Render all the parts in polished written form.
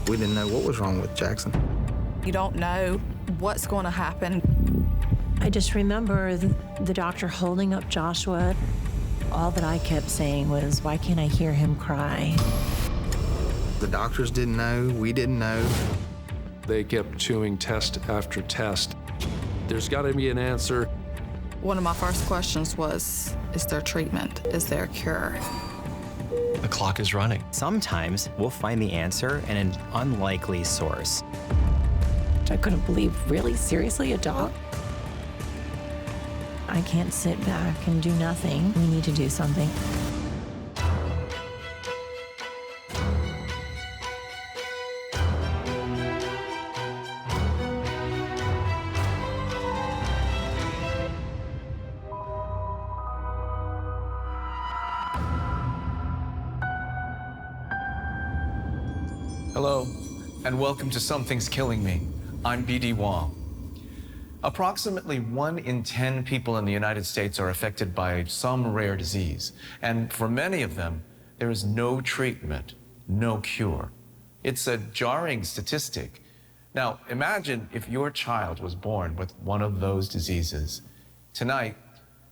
We didn't know what was wrong with Jackson. You don't know what's going to happen. I just remember the doctor holding up Joshua. All that I kept saying was, why can't I hear him cry? The doctors didn't know, we didn't know. They kept chewing test after test. There's got to be an answer. One of my first questions was, is there treatment? Is there a cure? The clock is running. Sometimes we'll find the answer in an unlikely source. I couldn't believe, really, seriously, a dog? I can't sit back and do nothing. We need to do something. Hello, and welcome to Something's Killing Me. I'm B.D. Wong. Approximately 1 in 10 people in the United States are affected by some rare disease, and for many of them, there is no treatment, no cure. It's a jarring statistic. Now, imagine if your child was born with one of those diseases. Tonight,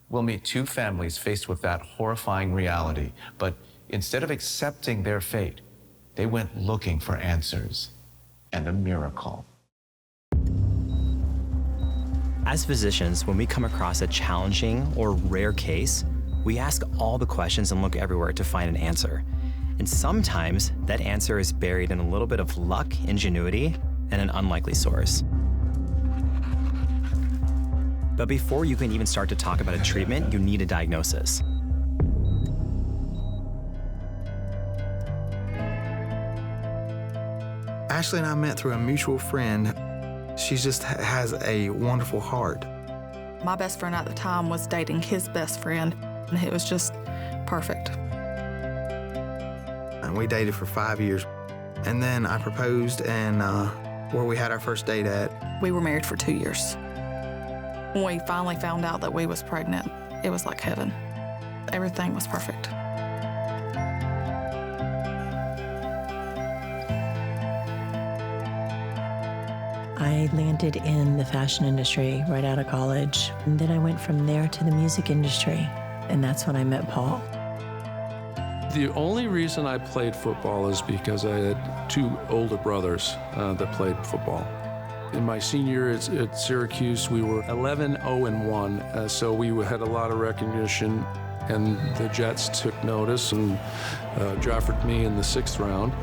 we'll meet 2 families faced with that horrifying reality, but instead of accepting their fate, they went looking for answers and a miracle. As physicians, when we come across a challenging or rare case, we ask all the questions and look everywhere to find an answer. And sometimes that answer is buried in a little bit of luck, ingenuity, and an unlikely source. But before you can even start to talk about a treatment, you need a diagnosis. Ashley and I met through a mutual friend. She just has a wonderful heart. My best friend at the time was dating his best friend, and it was just perfect. And we dated for 5 years. And then I proposed, and where we had our first date at. We were married for 2 years. When we finally found out that we was pregnant, it was like heaven. Everything was perfect. I landed in the fashion industry right out of college. And then I went from there to the music industry. And that's when I met Paul. The only reason I played football is because I had 2 older brothers that played football. In my senior year at Syracuse, we were 11-0-1, so we had a lot of recognition, and the Jets took notice and drafted me in the 6th round.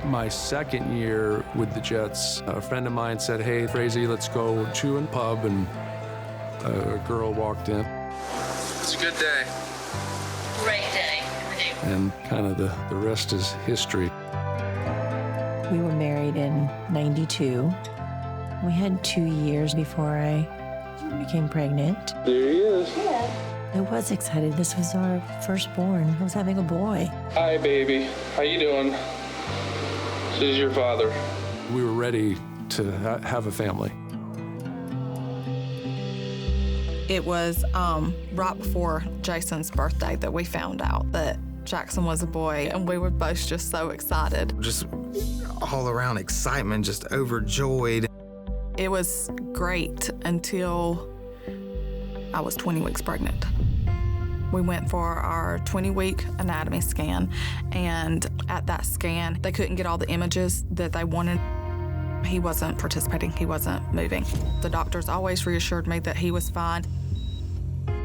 My second year with the Jets, a friend of mine said, hey, Frase, let's go to a pub, and a girl walked in. It's a good day. Great day. And kind of the rest is history. We were married in '92. We had 2 years before I became pregnant. There he is. I was excited. This was our firstborn. I was having a boy. Hi, baby. How you doing? This is your father. We were ready to have a family. It was right before Jason's birthday that we found out that Jackson was a boy, and we were both just so excited. Just all around excitement, just overjoyed. It was great until I was 20 weeks pregnant. We went for our 20-week anatomy scan, and at that scan, they couldn't get all the images that they wanted. He wasn't participating, he wasn't moving. The doctors always reassured me that he was fine,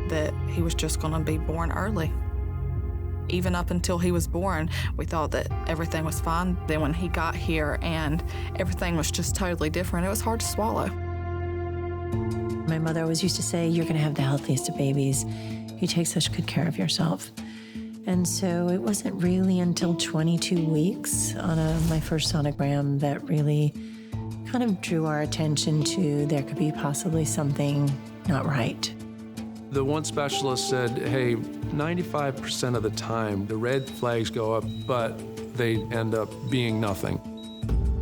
that he was just gonna be born early. Even up until he was born, we thought that everything was fine. Then when he got here and everything was just totally different, it was hard to swallow. My mother always used to say, you're gonna have the healthiest of babies. You take such good care of yourself. And so it wasn't really until 22 weeks on my first sonogram that really kind of drew our attention to there could be possibly something not right. The one specialist said, hey, 95% of the time, the red flags go up, but they end up being nothing.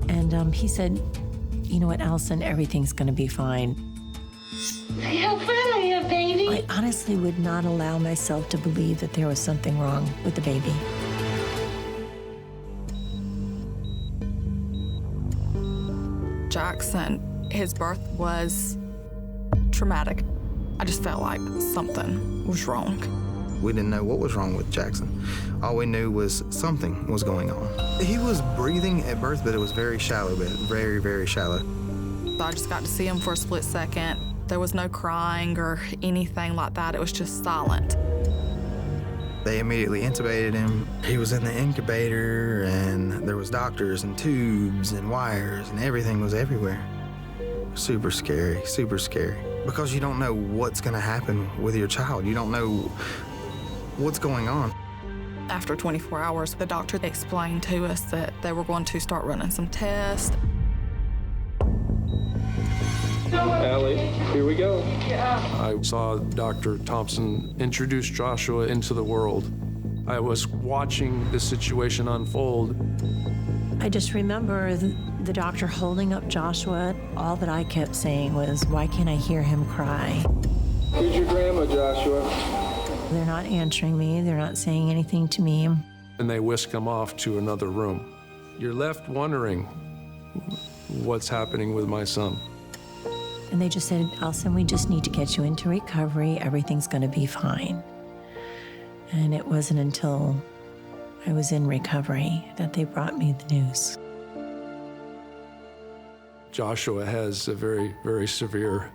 And he said, you know what, Alison, everything's gonna be fine. How fun are you, baby? I honestly would not allow myself to believe that there was something wrong with the baby. Jackson, his birth was traumatic. I just felt like something was wrong. We didn't know what was wrong with Jackson. All we knew was something was going on. He was breathing at birth, but it was very shallow, but very, very shallow. So I just got to see him for a split second. There was no crying or anything like that. It was just silent. They immediately intubated him. He was in the incubator, and there was doctors and tubes and wires, and everything was everywhere. Super scary, because you don't know what's gonna happen with your child. You don't know what's going on. After 24 hours, the doctor explained to us that they were going to start running some tests. Allie, here we go. I saw Dr. Thompson introduce Joshua into the world. I was watching this situation unfold. I just remember the doctor holding up Joshua. All that I kept saying was, why can't I hear him cry? Here's your grandma, Joshua. They're not answering me. They're not saying anything to me. And they whisk him off to another room. You're left wondering what's happening with my son. And they just said, Alison, we just need to get you into recovery. Everything's going to be fine. And it wasn't until I was in recovery that they brought me the news. Joshua has a very, very severe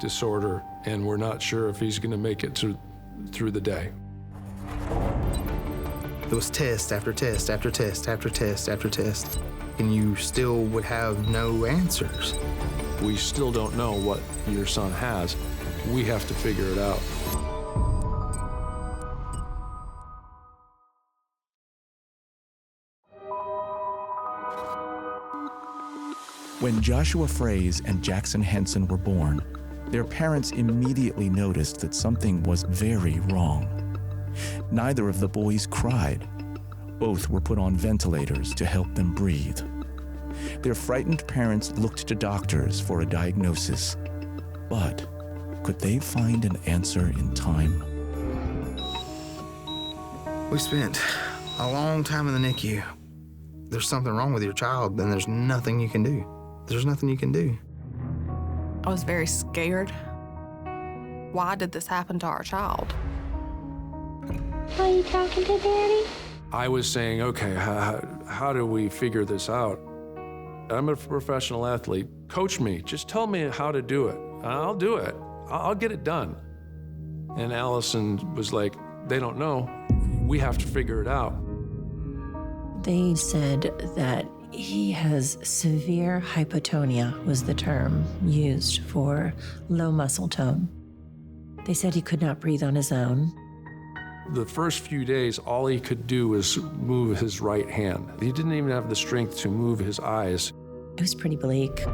disorder, and we're not sure if he's going to make it through the day. There was test after test after test after test after test, and you still would have no answers. We still don't know what your son has. We have to figure it out. When Joshua Frase and Jackson Henson were born, their parents immediately noticed that something was very wrong. Neither of the boys cried. Both were put on ventilators to help them breathe. Their frightened parents looked to doctors for a diagnosis. But could they find an answer in time? We spent a long time in the NICU. There's something wrong with your child, then there's nothing you can do. There's nothing you can do. I was very scared. Why did this happen to our child? Are you talking to Daddy? I was saying, okay, how do we figure this out? I'm a professional athlete. Coach me. Just tell me how to do it. I'll do it. I'll get it done. And Allison was like, they don't know. We have to figure it out. They said that he has severe hypotonia, was the term used for low muscle tone. They said he could not breathe on his own. The first few days, all he could do was move his right hand. He didn't even have the strength to move his eyes. It was pretty bleak.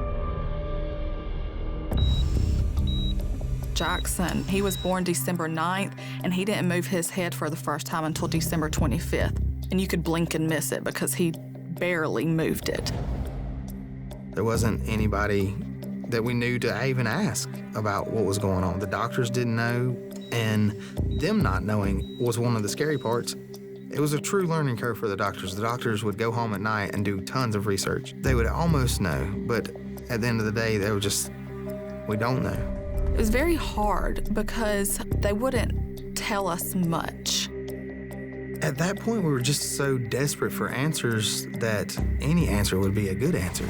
Jackson, he was born December 9th, and he didn't move his head for the first time until December 25th. And you could blink and miss it because he barely moved it. There wasn't anybody that we knew to even ask about what was going on. The doctors didn't know, and them not knowing was one of the scary parts. It was a true learning curve for the doctors. The doctors would go home at night and do tons of research. They would almost know, but at the end of the day, they were just, we don't know. It was very hard because they wouldn't tell us much. At that point, we were just so desperate for answers that any answer would be a good answer.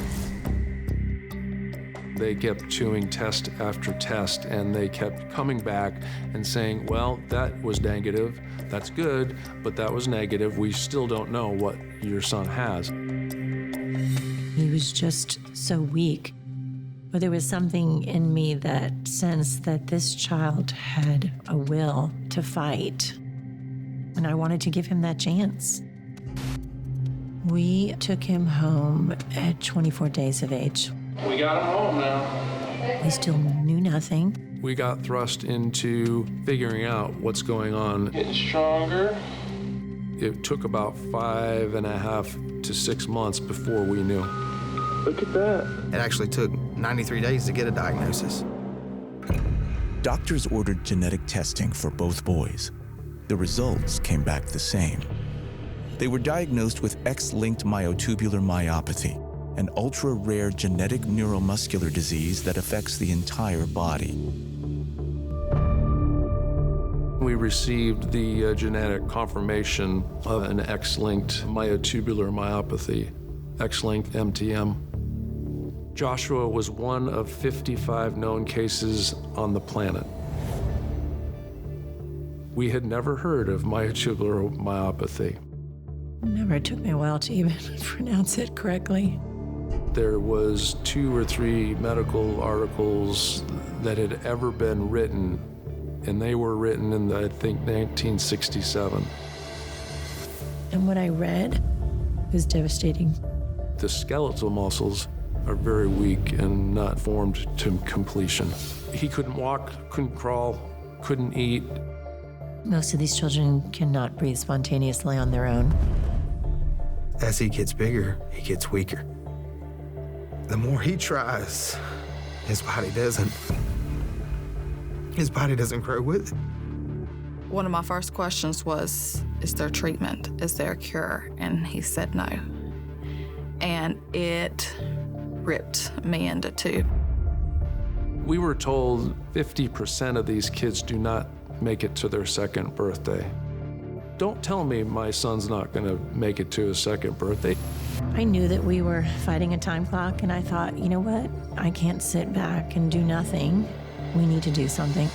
They kept doing test after test, and they kept coming back and saying, well, that was negative, that's good, but that was negative. We still don't know what your son has. He was just so weak. But there was something in me that sensed that this child had a will to fight. And I wanted to give him that chance. We took him home at 24 days of age. We got him home now. We still knew nothing. We got thrust into figuring out what's going on. Getting stronger. It took about 5.5 to 6 months before we knew. Look at that. It actually took 93 days to get a diagnosis. Doctors ordered genetic testing for both boys. The results came back the same. They were diagnosed with X-linked myotubular myopathy, an ultra-rare genetic neuromuscular disease that affects the entire body. We received the genetic confirmation of an X-linked myotubular myopathy, X-linked MTM. Joshua was one of 55 known cases on the planet. We had never heard of myotubular myopathy. Never took me a while to even pronounce it correctly. There was 2 or 3 medical articles that had ever been written, and they were written in, I think, 1967. And what I read was devastating. The skeletal muscles are very weak and not formed to completion. He couldn't walk, couldn't crawl, couldn't eat. Most of these children cannot breathe spontaneously on their own. As he gets bigger, he gets weaker. The more he tries, his body doesn't. His body doesn't grow with it. One of my first questions was, is there treatment? Is there a cure? And he said no. And it ripped me into two. We were told 50% of these kids do not make it to their second birthday. Don't tell me my son's not gonna make it to his second birthday. I knew that we were fighting a time clock, and I thought, you know what? I can't sit back and do nothing. We need to do something.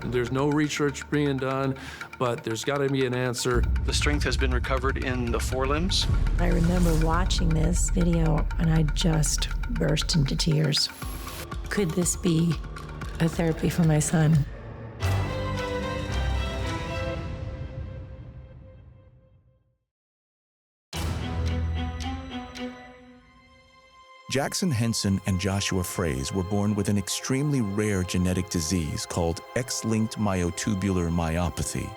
There's no research being done, but there's gotta be an answer. The strength has been recovered in the forelimbs. I remember watching this video, and I just burst into tears. Could this be a therapy for my son? Jackson Henson and Joshua Frase were born with an extremely rare genetic disease called X-linked myotubular myopathy.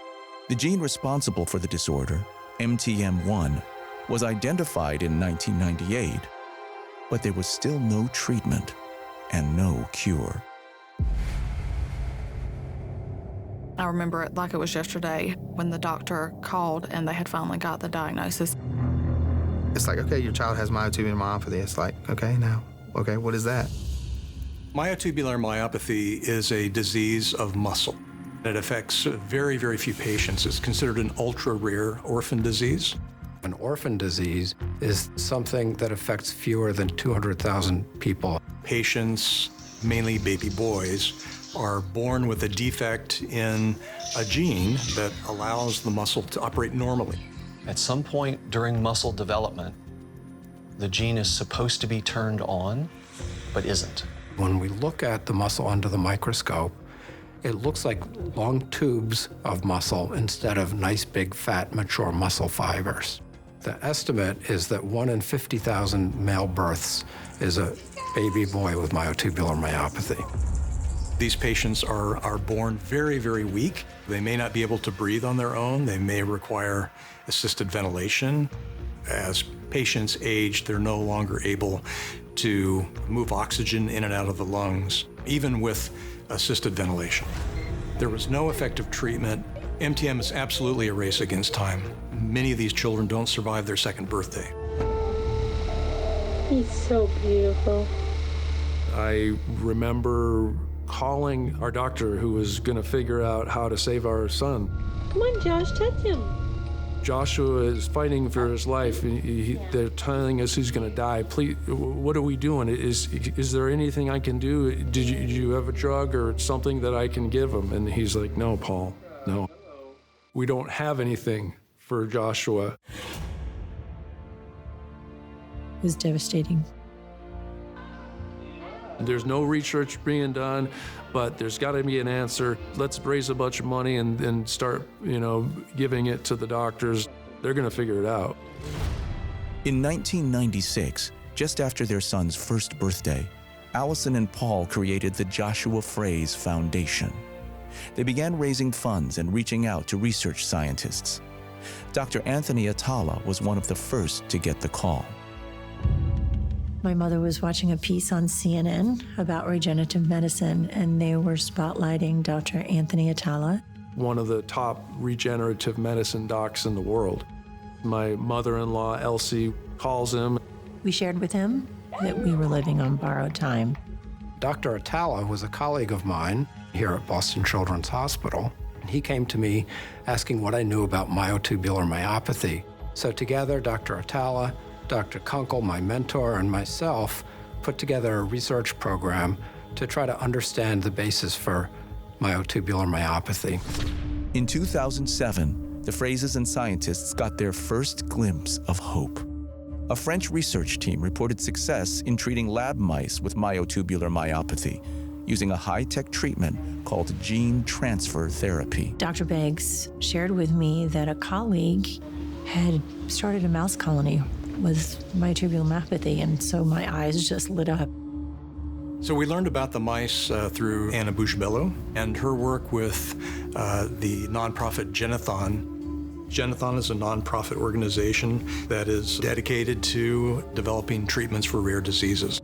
The gene responsible for the disorder, MTM1, was identified in 1998, but there was still no treatment and no cure. I remember it like it was yesterday when the doctor called and they had finally got the diagnosis. It's like, okay, your child has myotubular myopathy. It's like, okay, now, okay, what is that? Myotubular myopathy is a disease of muscle. It affects very, very few patients. It's considered an ultra-rare orphan disease. An orphan disease is something that affects fewer than 200,000 people. Patients, mainly baby boys, are born with a defect in a gene that allows the muscle to operate normally. At some point during muscle development, the gene is supposed to be turned on, but isn't. When we look at the muscle under the microscope, it looks like long tubes of muscle instead of nice, big, fat, mature muscle fibers. The estimate is that 1 in 50,000 male births is a baby boy with myotubular myopathy. These patients are born very, very weak. They may not be able to breathe on their own. They may require assisted ventilation. As patients age, they're no longer able to move oxygen in and out of the lungs, even with assisted ventilation. There was no effective treatment. MTM is absolutely a race against time. Many of these children don't survive their second birthday. He's so beautiful. I remember calling our doctor who was gonna figure out how to save our son. Come on, Josh, touch him. Joshua is fighting for his life. They're telling us he's gonna die. Please, what are we doing? Is there anything I can do? Do you have a drug or something that I can give him? And he's like, no, Paul, no. We don't have anything for Joshua. It was devastating. There's no research being done, but there's got to be an answer. Let's raise a bunch of money and start, giving it to the doctors. They're going to figure it out. In 1996, just after their son's first birthday, Allison and Paul created the Joshua Frase Foundation. They began raising funds and reaching out to research scientists. Dr. Anthony Atala was one of the first to get the call. My mother was watching a piece on CNN about regenerative medicine, and they were spotlighting Dr. Anthony Atala. One of the top regenerative medicine docs in the world. My mother-in-law, Elsie, calls him. We shared with him that we were living on borrowed time. Dr. Atala was a colleague of mine here at Boston Children's Hospital. He came to me asking what I knew about myotubular myopathy. So together, Dr. Atala, Dr. Kunkel, my mentor, and myself put together a research program to try to understand the basis for myotubular myopathy. In 2007, the Frases and scientists got their first glimpse of hope. A French research team reported success in treating lab mice with myotubular myopathy using a high-tech treatment called gene transfer therapy. Dr. Beggs shared with me that a colleague had started a mouse colony with myotubular myopathy, and so my eyes just lit up. So we learned about the mice through Anna Bushbello and her work with the nonprofit Genathon. Genathon is a nonprofit organization that is dedicated to developing treatments for rare diseases.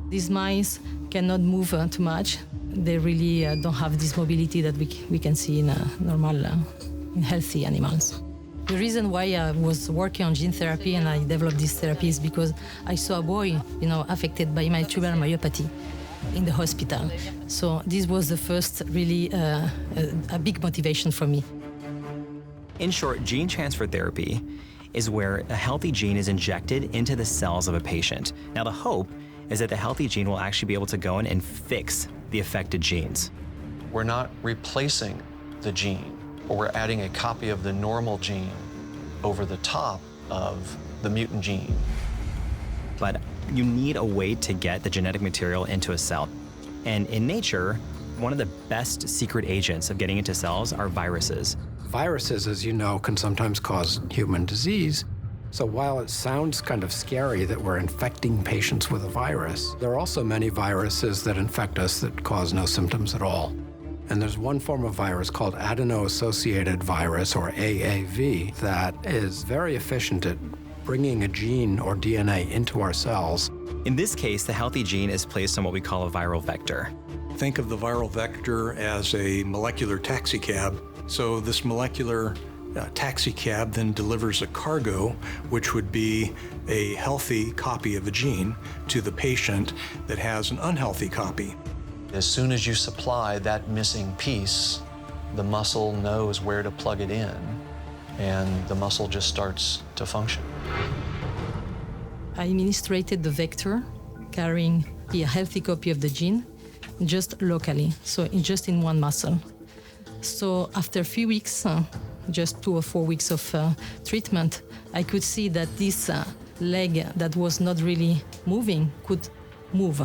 These mice cannot move too much. They really don't have this mobility that we can see in normal, in healthy animals. The reason why I was working on gene therapy and I developed this therapy is because I saw a boy, affected by myotubular myopathy in the hospital. So this was the first really a big motivation for me. In short, gene transfer therapy is where a healthy gene is injected into the cells of a patient. Now, the hope is that the healthy gene will actually be able to go in and fix the affected genes. We're not replacing the gene, or we're adding a copy of the normal gene over the top of the mutant gene. But you need a way to get the genetic material into a cell. And in nature, one of the best secret agents of getting into cells are viruses. Viruses, as you know, can sometimes cause human disease. So while it sounds kind of scary that we're infecting patients with a virus, there are also many viruses that infect us that cause no symptoms at all. And there's one form of virus called adeno-associated virus, or AAV, that is very efficient at bringing a gene or DNA into our cells. In this case, the healthy gene is placed on what we call a viral vector. Think of the viral vector as a molecular taxicab. So this molecular taxicab then delivers a cargo, which would be a healthy copy of a gene, to the patient that has an unhealthy copy. As soon as you supply that missing piece, the muscle knows where to plug it in, and the muscle just starts to function. I administrated the vector carrying a healthy copy of the gene just locally, so just in one muscle. So after a few weeks, just 2 or 4 weeks of treatment, I could see that this leg that was not really moving could move.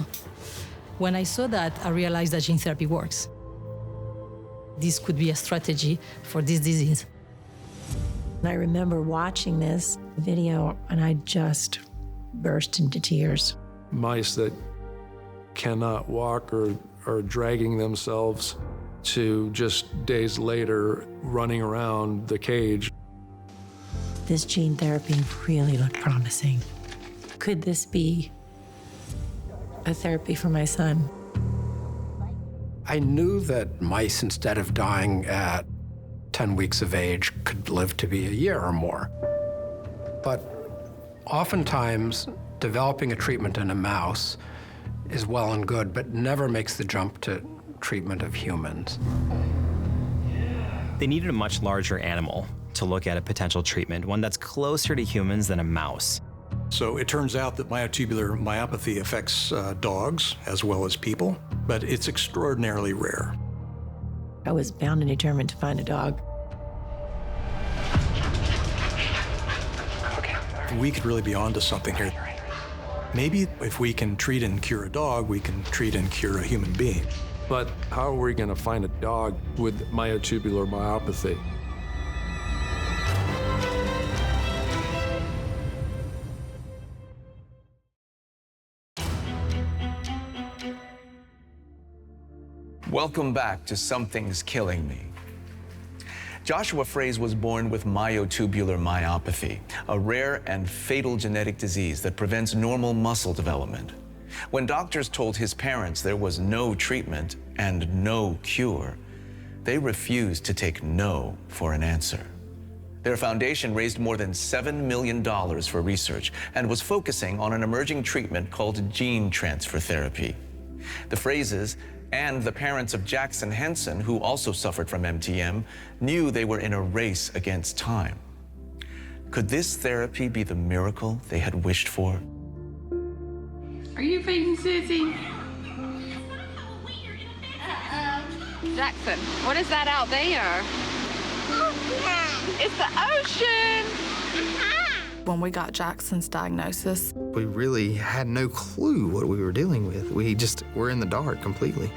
When I saw that, I realized that gene therapy works. This could be a strategy for this disease. I remember watching this video and I just burst into tears. Mice that cannot walk or are dragging themselves to just days later running around the cage. This gene therapy really looked promising. Could this be a therapy for my son? I knew that mice, instead of dying at 10 weeks of age, could live to be a year or more. But oftentimes, developing a treatment in a mouse is well and good, but never makes the jump to treatment of humans. They needed a much larger animal to look at a potential treatment, one that's closer to humans than a mouse. So it turns out that myotubular myopathy affects dogs as well as people, but it's extraordinarily rare. I was bound and determined to find a dog. We could really be onto something here. Maybe if we can treat and cure a dog, we can treat and cure a human being. But how are we going to find a dog with myotubular myopathy? Welcome back to Something's Killing Me. Joshua Frase was born with myotubular myopathy, a rare and fatal genetic disease that prevents normal muscle development. When doctors told his parents there was no treatment and no cure, they refused to take no for an answer. Their foundation raised more than $7 million for research and was focusing on an emerging treatment called gene transfer therapy. The Frases and the parents of Jackson Henson, who also suffered from MTM, knew they were in a race against time. Could this therapy be the miracle they had wished for? Are you feeding Sissy? Jackson, what is that out there? It's the ocean! When we got Jackson's diagnosis, We really had no clue what we were dealing with. We just were in the dark completely.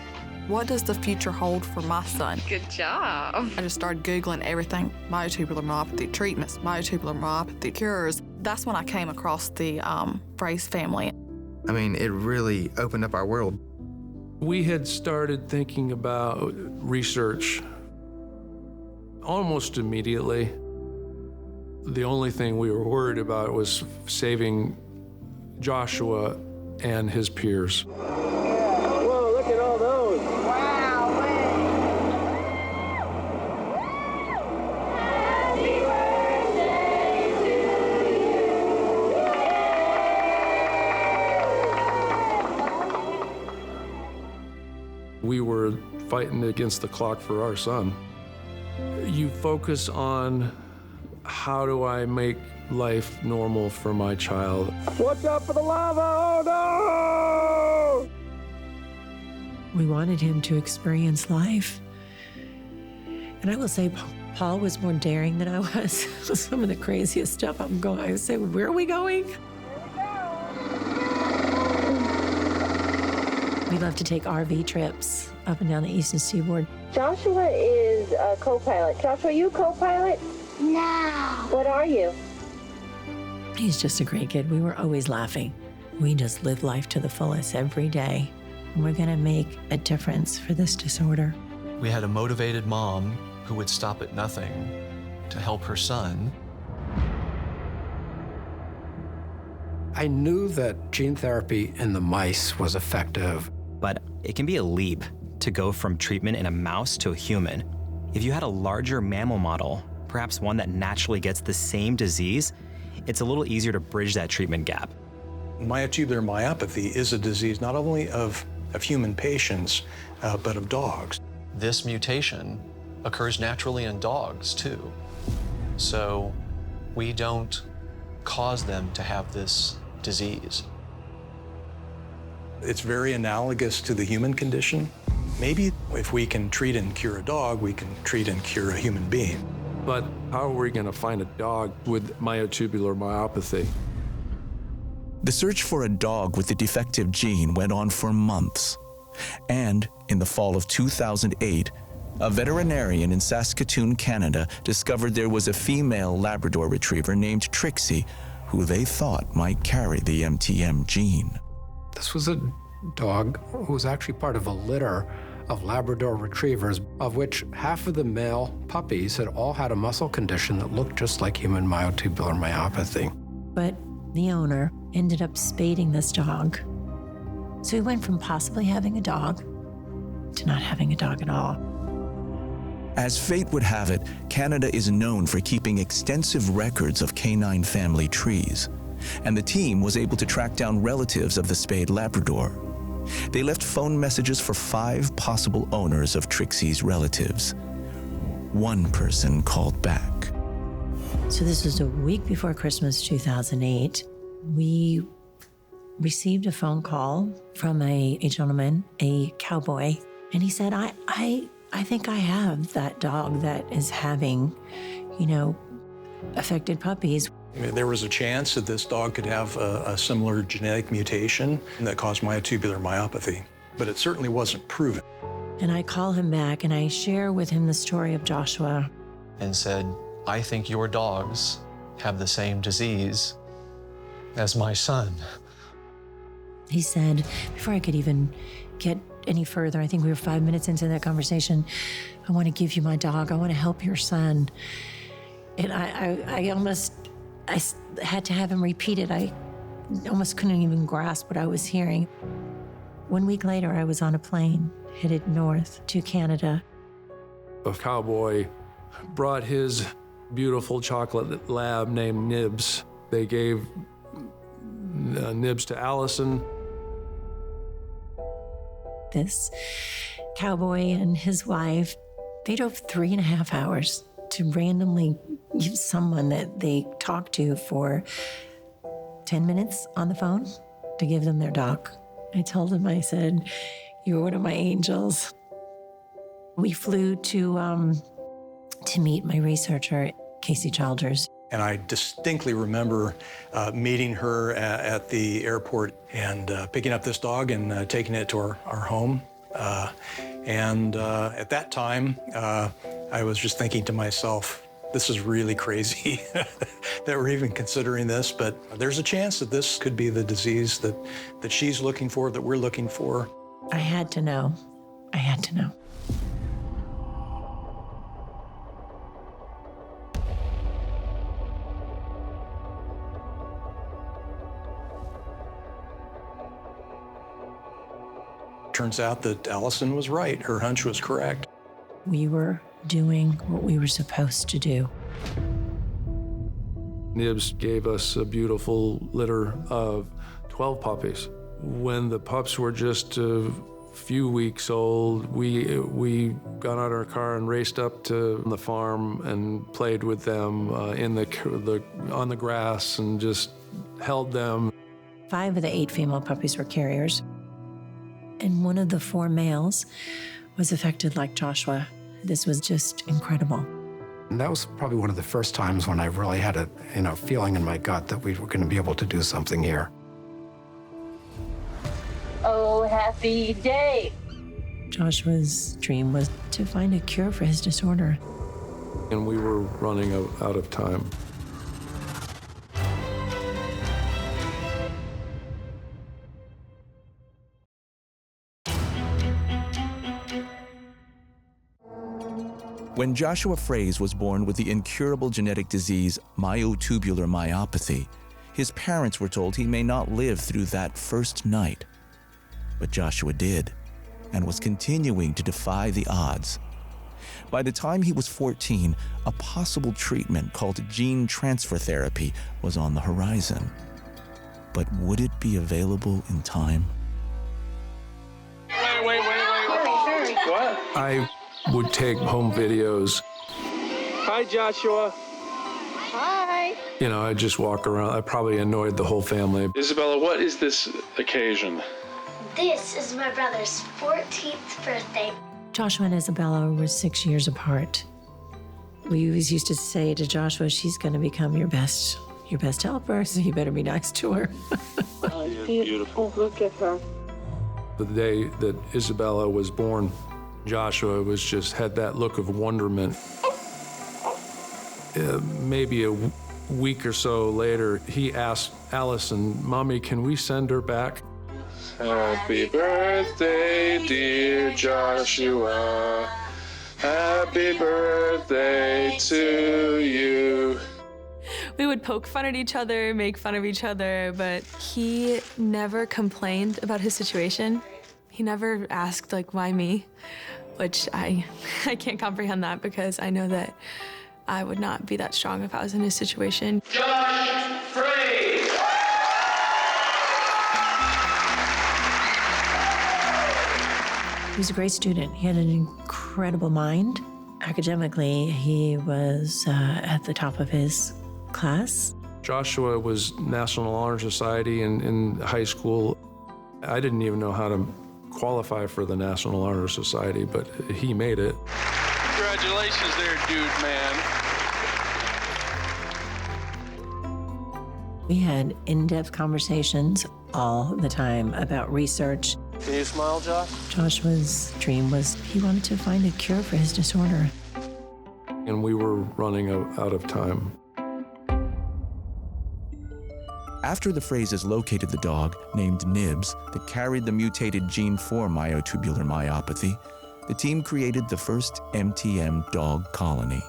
what does the future hold for my son? Good job. I just started Googling everything, myotubular myopathy treatments, myotubular myopathy cures. That's when I came across the Frase family. I mean, it really opened up our world. We had started thinking about research almost immediately. The only thing we were worried about was saving Joshua and his peers. Whoa, look at all those. Wow, We were fighting against the clock for our son. You focus on how do I make life normal for my child? Watch out for the lava! Oh no! We wanted him to experience life. And I will say, Paul was more daring than I was. Some of the craziest stuff I'm going. I would say, where are we going? We love to take RV trips up and down the eastern seaboard. Joshua is a co-pilot. Joshua, are you a co-pilot? No. What are you? He's just a great kid. We were always laughing. We just live life to the fullest every day. And we're gonna make a difference for this disorder. We had a motivated mom who would stop at nothing to help her son. I knew that gene therapy in the mice was effective. But it can be a leap to go from treatment in a mouse to a human. If you had a larger mammal model, perhaps one that naturally gets the same disease, it's a little easier to bridge that treatment gap. Myotubular myopathy is a disease not only of human patients, but of dogs. This mutation occurs naturally in dogs, too. So we don't cause them to have this disease. It's very analogous to the human condition. Maybe if we can treat and cure a dog, we can treat and cure a human being. But how are we going to find a dog with myotubular myopathy? The search for a dog with the defective gene went on for months. And in the fall of 2008, a veterinarian in Saskatoon, Canada, discovered there was a female Labrador retriever named Trixie, who they thought might carry the MTM gene. This was a dog who was actually part of a litter of Labrador retrievers, of which half of the male puppies had all had a muscle condition that looked just like human myotubular myopathy. But the owner ended up spading this dog. So he went from possibly having a dog to not having a dog at all. As fate would have it, Canada is known for keeping extensive records of canine family trees, and the team was able to track down relatives of the spayed Labrador. They left phone messages for 5 possible owners of Trixie's relatives. One person called back. So this was a week before Christmas 2008. We received a phone call from a gentleman, a cowboy, and he said, I think I have that dog that is having, affected puppies. There was a chance that this dog could have a similar genetic mutation that caused myotubular myopathy, but it certainly wasn't proven. And I call him back and I share with him the story of Joshua. And said, I think your dogs have the same disease as my son. He said, before I could even get any further, I think we were 5 minutes into that conversation, I want to give you my dog. I want to help your son. And I had to have him repeat it. I almost couldn't even grasp what I was hearing. 1 week later, I was on a plane headed north to Canada. A cowboy brought his beautiful chocolate lab named Nibs. They gave Nibs to Allison. This cowboy and his wife, they drove 3.5 hours to randomly give someone that they talked to for 10 minutes on the phone to give them their dog. I told him, I said, "You're one of my angels." We flew to meet my researcher, Casey Childers. And I distinctly remember meeting her at the airport and picking up this dog and taking it to our home. At that time, I was just thinking to myself, this is really crazy that we're even considering this, but there's a chance that this could be the disease that she's looking for, that we're looking for. I had to know. I had to know. Turns out that Allison was right. Her hunch was correct. We were doing what we were supposed to do. Nibs gave us a beautiful litter of 12 puppies. When the pups were just a few weeks old, we got out our car and raced up to the farm and played with them on the grass and just held them. 5 of the 8 female puppies were carriers, and one of the 4 males was affected like Joshua. This was just incredible. And that was probably one of the first times when I really had a feeling in my gut that we were going to be able to do something here. Oh, happy day. Joshua's dream was to find a cure for his disorder. And we were running out of time. When Joshua Frase was born with the incurable genetic disease myotubular myopathy, his parents were told he may not live through that first night. But Joshua did, and was continuing to defy the odds. By the time he was 14, a possible treatment called gene transfer therapy was on the horizon. But would it be available in time? Wait. What? I would take home videos. Hi, Joshua. Hi. I'd just walk around. I probably annoyed the whole family. Isabella, what is this occasion? This is my brother's 14th birthday. Joshua and Isabella were 6 years apart. We always used to say to Joshua, she's going to become your best helper, so you better be nice to her. Beautiful. Look at her. The day that Isabella was born, Joshua had that look of wonderment. Maybe a week or so later, he asked Allison, "Mommy, can we send her back?" Happy birthday, dear Joshua. Happy birthday to you. We would poke fun at each other, make fun of each other, but he never complained about his situation. He never asked, why me? Which I can't comprehend that, because I know that I would not be that strong if I was in his situation. Josh Frase! He was a great student. He had an incredible mind. Academically, he was at the top of his class. Joshua was National Honor Society in high school. I didn't even know how to qualify for the National Honor Society, but he made it. Congratulations there, dude, man. We had in-depth conversations all the time about research. Can you smile, Josh? Joshua's dream was he wanted to find a cure for his disorder. And we were running out of time. After the Frases located the dog, named Nibs, that carried the mutated gene for myotubular myopathy, the team created the first MTM dog colony.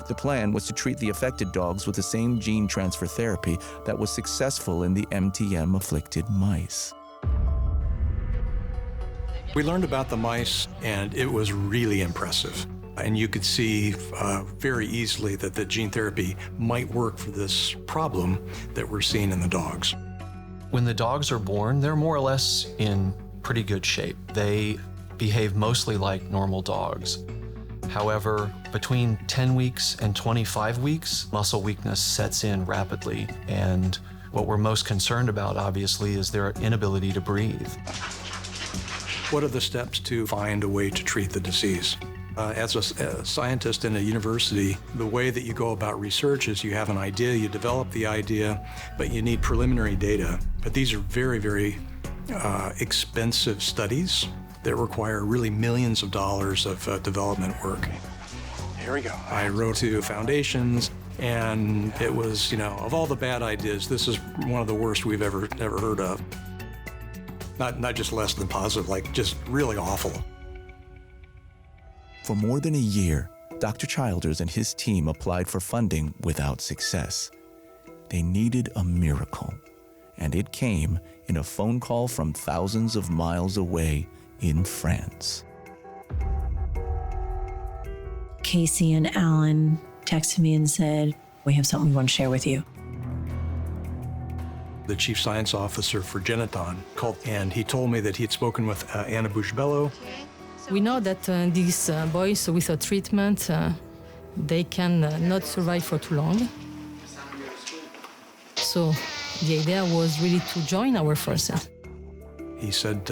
The plan was to treat the affected dogs with the same gene transfer therapy that was successful in the MTM-afflicted mice. We learned about the mice, and it was really impressive. And you could see very easily that the gene therapy might work for this problem that we're seeing in the dogs. When the dogs are born, they're more or less in pretty good shape. They behave mostly like normal dogs. However, between 10 weeks and 25 weeks, muscle weakness sets in rapidly. And what we're most concerned about, obviously, is their inability to breathe. What are the steps to find a way to treat the disease? As a scientist in a university, the way that you go about research is you have an idea, you develop the idea, but you need preliminary data. But these are very, very expensive studies that require really millions of dollars of development work. Here we go. I wrote to foundations, and it was, of all the bad ideas, this is one of the worst we've ever heard of. Not just less than positive, like just really awful. For more than a year, Dr. Childers and his team applied for funding without success. They needed a miracle, and it came in a phone call from thousands of miles away in France. Casey and Alan texted me and said, "We have something we want to share with you." The chief science officer for Geneton called, and he told me that he had spoken with Anna Bushbello. We know that these boys with a treatment, they can not survive for too long. So the idea was really to join our forces. He said,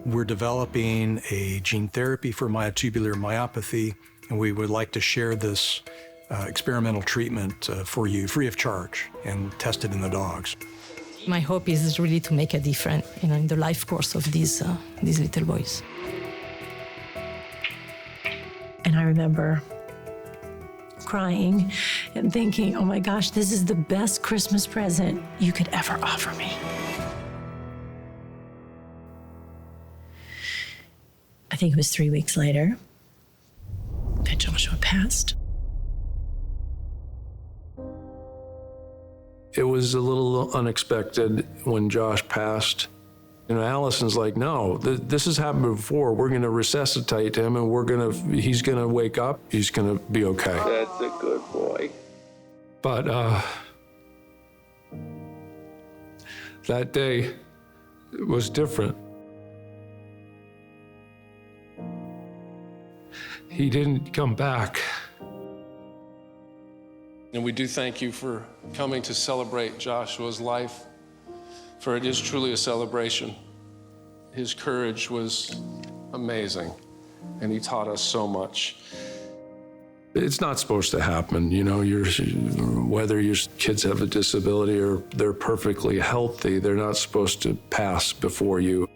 we're developing a gene therapy for myotubular myopathy, and we would like to share this experimental treatment for you free of charge and test it in the dogs. My hope is really to make a difference, in the life course of these little boys. And I remember crying and thinking, oh my gosh, this is the best Christmas present you could ever offer me. I think it was 3 weeks later that Joshua passed. It was a little unexpected when Josh passed. Allison's like, no, this has happened before. We're going to resuscitate him, and he's going to wake up. He's going to be okay. That's a good boy. But that day was different. He didn't come back. And we do thank you for coming to celebrate Joshua's life, for it is truly a celebration. His courage was amazing, and he taught us so much. It's not supposed to happen, whether your kids have a disability or they're perfectly healthy, they're not supposed to pass before you.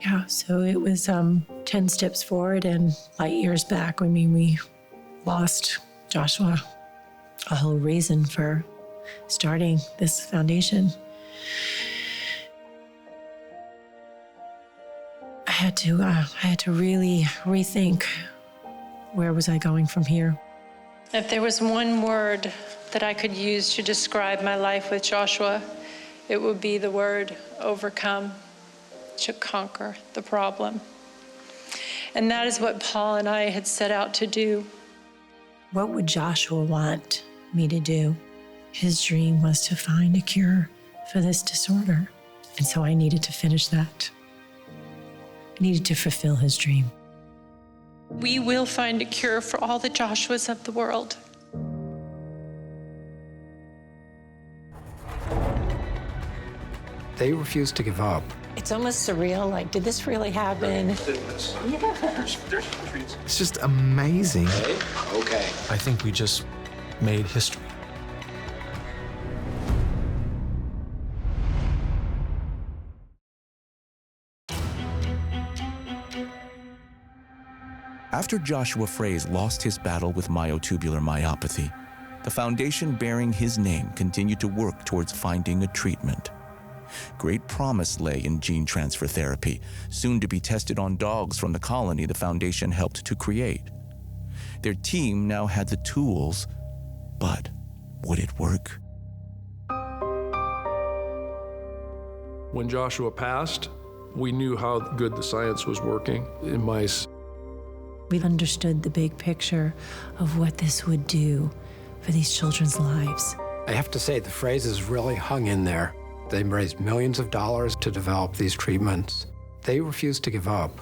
Yeah, so it was 10 steps forward and light years back. We lost Joshua, a whole reason for starting this foundation. I had to really rethink, where was I going from here? If there was one word that I could use to describe my life with Joshua, it would be the word overcome, to conquer the problem. And that is what Paul and I had set out to do. What would Joshua want me to do? His dream was to find a cure for this disorder. And so I needed to finish that. I needed to fulfill his dream. We will find a cure for all the Joshuas of the world. They refused to give up. It's almost surreal, like, did this really happen? Yeah. It's just amazing. Okay. I think we just made history. After Joshua Frase lost his battle with myotubular myopathy, the foundation bearing his name continued to work towards finding a treatment. Great promise lay in gene transfer therapy, soon to be tested on dogs from the colony the foundation helped to create. Their team now had the tools, but would it work? When Joshua passed, we knew how good the science was working in mice. We understood the big picture of what this would do for these children's lives. I have to say, the Frases really hung in there. They raised millions of dollars to develop these treatments. They refused to give up.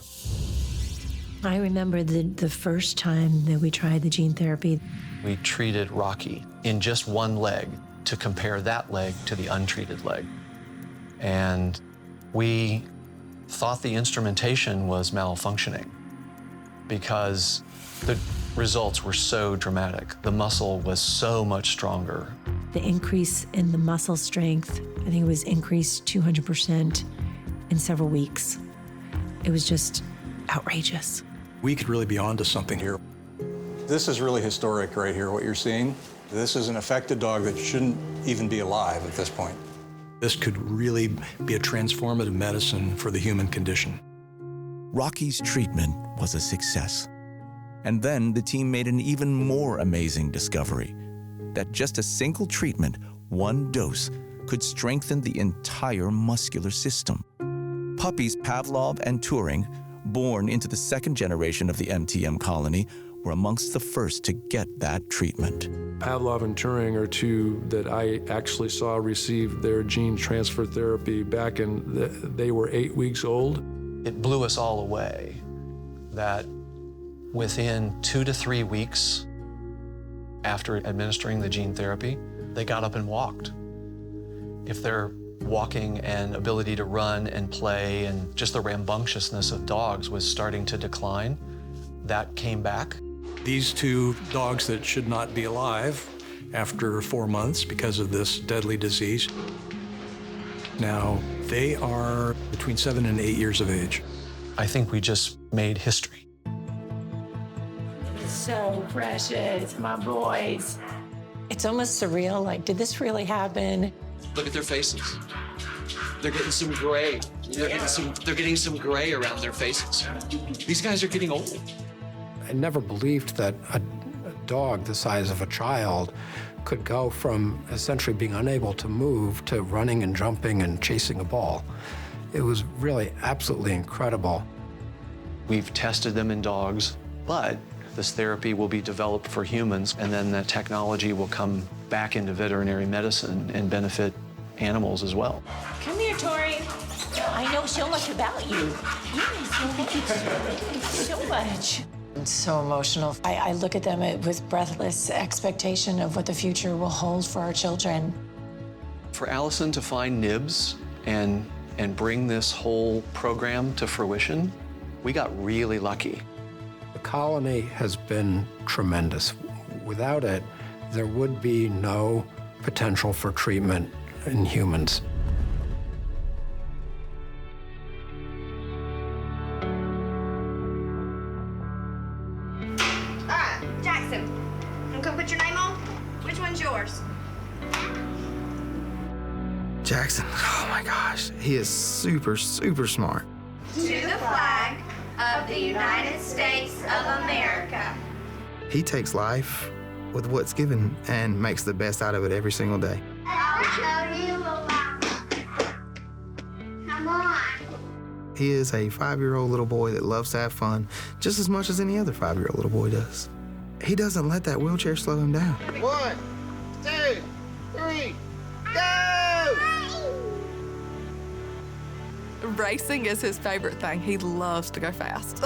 I remember the first time that we tried the gene therapy. We treated Rocky in just one leg to compare that leg to the untreated leg. And we thought the instrumentation was malfunctioning because the results were so dramatic. The muscle was so much stronger. The increase in the muscle strength, I think it was increased 200% in several weeks. It was just outrageous. We could really be onto something here. This is really historic right here, what you're seeing. This is an affected dog that shouldn't even be alive at this point. This could really be a transformative medicine for the human condition. Rocky's treatment was a success. And then the team made an even more amazing discovery, that just a single treatment, one dose, could strengthen the entire muscular system. Puppies Pavlov and Turing, born into the second generation of the MTM colony, were amongst the first to get that treatment. Pavlov and Turing are two that I actually saw receive their gene transfer therapy back they were 8 weeks old. It blew us all away that within 2 to 3 weeks after administering the gene therapy, they got up and walked. If their walking and ability to run and play and just the rambunctiousness of dogs was starting to decline, that came back. These two dogs that should not be alive after 4 months because of this deadly disease, now they are between 7 and 8 years of age. I think we just made history. So precious, my boys. It's almost surreal, like, did this really happen? Look at their faces. They're getting some gray. They're getting some gray around their faces. These guys are getting old. I never believed that a dog the size of a child could go from essentially being unable to move to running and jumping and chasing a ball. It was really absolutely incredible. We've tested them in dogs, but this therapy will be developed for humans, and then the technology will come back into veterinary medicine and benefit animals as well. Come here, Tori. I know so much about you. You know so much. It's so emotional. I look at them with breathless expectation of what the future will hold for our children. For Allison to find nibs and bring this whole program to fruition, we got really lucky. The colony has been tremendous. Without it, there would be no potential for treatment in humans. Jackson, you come put your name on? Which one's yours? Jackson, oh my gosh, he is super, super smart. To the flag of the United States of America. He takes life with what's given and makes the best out of it every single day. I'll show you about it. Come on. He is a 5-year-old little boy that loves to have fun just as much as any other 5-year-old little boy does. He doesn't let that wheelchair slow him down. 1, 2, 3, go! Racing is his favorite thing. He loves to go fast.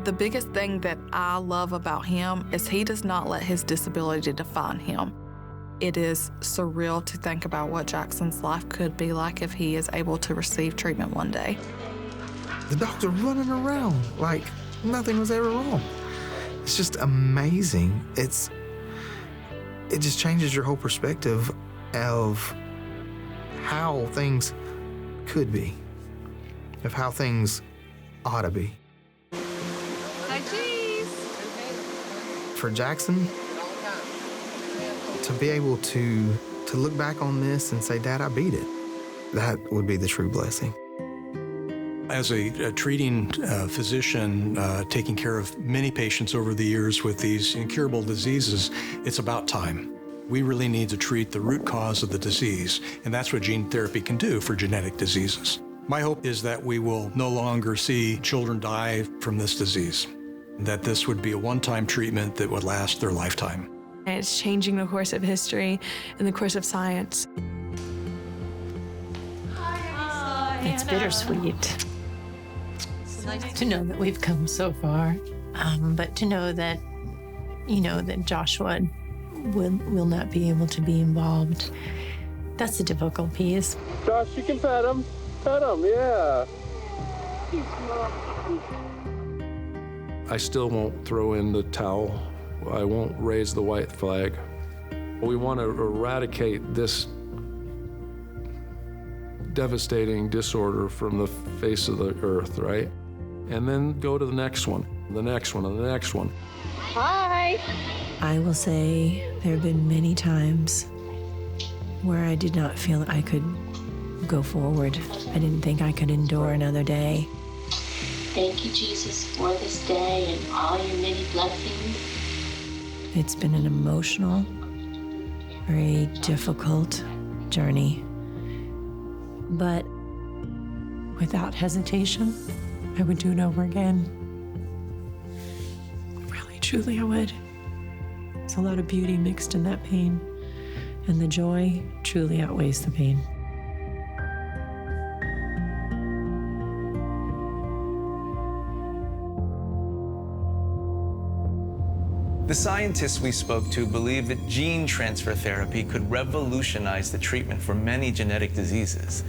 The biggest thing that I love about him is he does not let his disability define him. It is surreal to think about what Jackson's life could be like if he is able to receive treatment one day. The dogs are running around like nothing was ever wrong. It's just amazing. It just changes your whole perspective of how things could be, of how things ought to be. Hi, cheese. For Jackson, to be able to look back on this and say, Dad, I beat it, that would be the true blessing. As a treating physician, taking care of many patients over the years with these incurable diseases, it's about time. We really need to treat the root cause of the disease, and that's what gene therapy can do for genetic diseases. My hope is that we will no longer see children die from this disease, that this would be a one-time treatment that would last their lifetime. It's changing the course of history and the course of science. It's bittersweet. It's nice to know that we've come so far, but to know that, that Joshua will not be able to be involved. That's the difficult piece. Josh, you can pet him. Pet him, yeah. I still won't throw in the towel. I won't raise the white flag. We want to eradicate this devastating disorder from the face of the earth, right? And then go to the next one, the next one, and the next one. Hi. I will say there have been many times where I did not feel I could go forward. I didn't think I could endure another day. Thank you, Jesus, for this day and all your many blessings. It's been an emotional, very difficult journey. But without hesitation, I would do it over again. Really, truly, I would. There's a lot of beauty mixed in that pain, and the joy truly outweighs the pain. The scientists we spoke to believe that gene transfer therapy could revolutionize the treatment for many genetic diseases.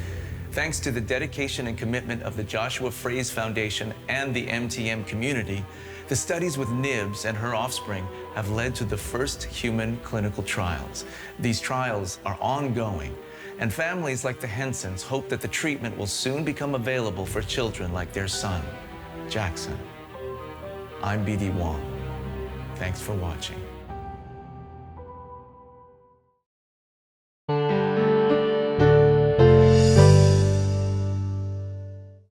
Thanks to the dedication and commitment of the Joshua Frase Foundation and the MTM community, the studies with Nibs and her offspring have led to the first human clinical trials. These trials are ongoing, and families like the Hensons hope that the treatment will soon become available for children like their son, Jackson. I'm BD Wong. Thanks for watching.